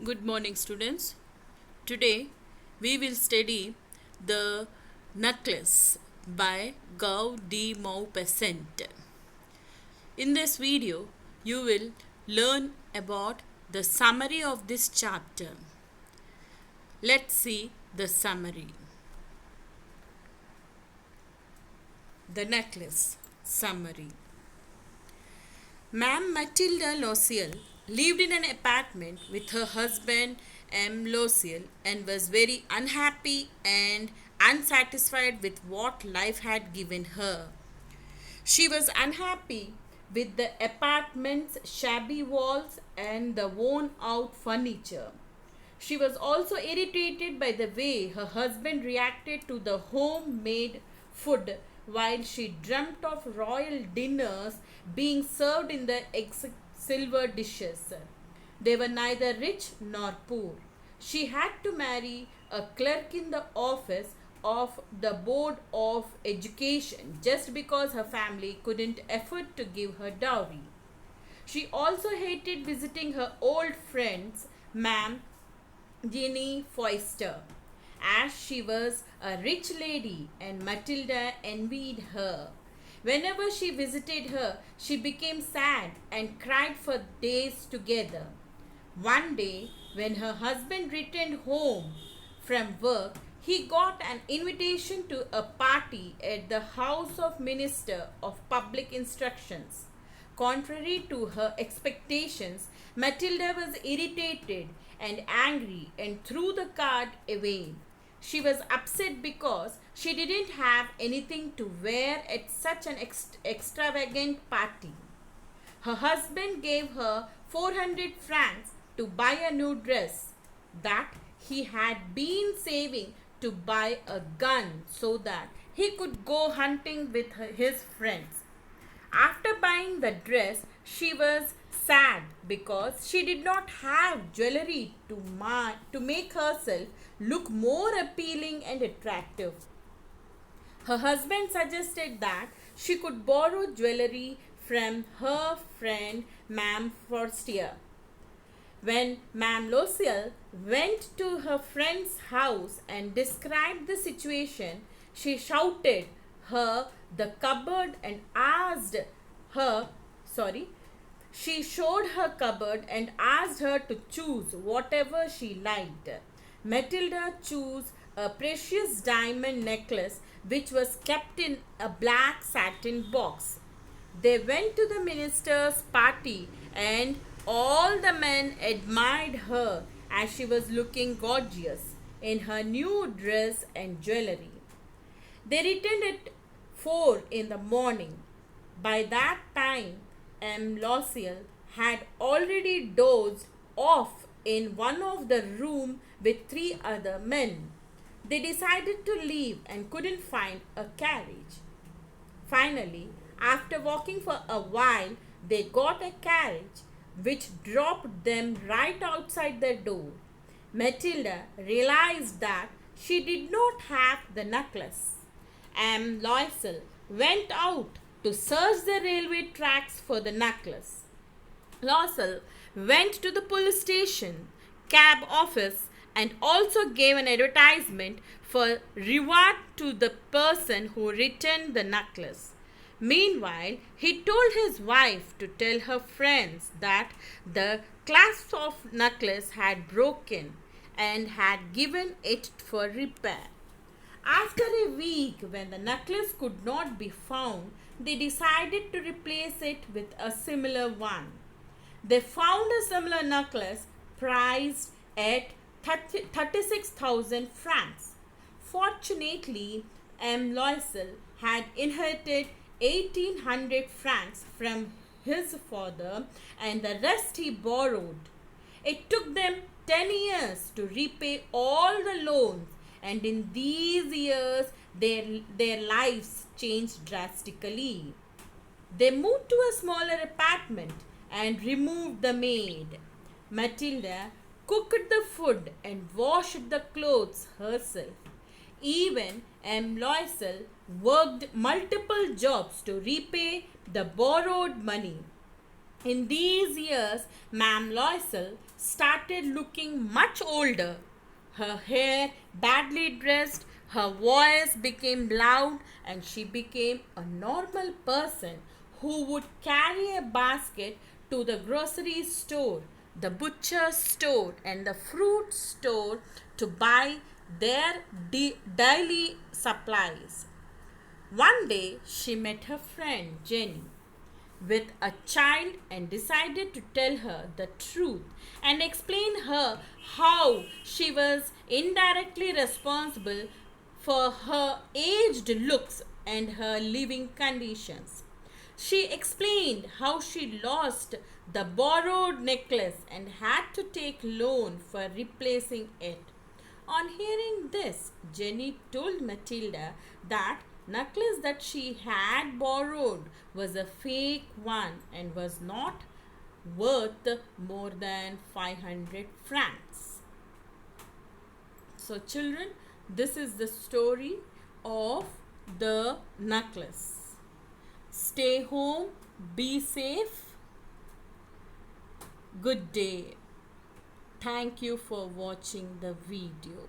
Good morning, students. Today we will study The Necklace by Gau de Maupassant. In this video, you will learn about the summary of this chapter. Let's see the summary. The Necklace Summary. Ma'am Matilda Loziel lived in an apartment with her husband M. Loziel and was very unhappy and unsatisfied with what life had given her. She was unhappy with the apartment's shabby walls and the worn out furniture. She was also irritated by the way her husband reacted to the homemade food while she dreamt of royal dinners being served in the silver dishes. They were neither rich nor poor. She had to marry a clerk in the office of the Board of Education just because her family couldn't afford to give her dowry. She also hated visiting her old friends, Ma'am Jenny Foister, as she was a rich lady and Matilda envied her. Whenever she visited her, she became sad and cried for days together. One day, when her husband returned home from work, he got an invitation to a party at the house of Minister of Public Instructions. Contrary to her expectations, Matilda was irritated and angry and threw the card away. She was upset because she didn't have anything to wear at such an extravagant party. Her husband gave her 400 francs to buy a new dress that he had been saving to buy a gun so that he could go hunting with his friends. After buying the dress, she was sad because she did not have jewelry to make herself look more appealing and attractive. Her husband suggested that she could borrow jewelry from her friend Ma'am Forstier. When Ma'am Loziel went to her friend's house and described the situation, she shouted her the cupboard and asked her, she showed her cupboard and asked her to choose whatever she liked. Matilda chose a precious diamond necklace which was kept in a black satin box. They went to the minister's party and all the men admired her as she was looking gorgeous in her new dress and jewelry. They returned at 4 in the morning. By that time, M. Loziel had already dozed off in one of the rooms with three other men. They decided to leave and couldn't find a carriage. Finally, after walking for a while, they got a carriage which dropped them right outside their door. Matilda realized that she did not have the necklace. M. Loisel went out to search the railway tracks for the necklace. Loisel went to the police station, cab office, and also gave an advertisement for reward to the person who returned the necklace. Meanwhile, he told his wife to tell her friends that the clasp of necklace had broken and had given it for repair. After a week, when the necklace could not be found, they decided to replace it with a similar one. They found a similar necklace priced at 36,000 francs. Fortunately, M. Loisel had inherited 1800 francs from his father and the rest he borrowed. It took them 10 years to repay all the loans, and in these years their lives changed drastically. They moved to a smaller apartment and removed the maid. Matilda cooked the food and washed the clothes herself. Even M. Loisel worked multiple jobs to repay the borrowed money. In these years, Ma'am Loisel started looking much older. Her hair badly dressed, her voice became loud, and she became a normal person who would carry a basket to the grocery store, the butcher store, and the fruit store to buy their daily supplies. One day she met her friend Jenny with a child and decided to tell her the truth and explain her how she was indirectly responsible for her aged looks and her living conditions. She explained how she lost the borrowed necklace and had to take loan for replacing it. On hearing this, Jenny told Matilda that necklace that she had borrowed was a fake one and was not worth more than 500 francs. So children, this is the story of the necklace. Stay home, be safe. Good day. Thank you for watching the video.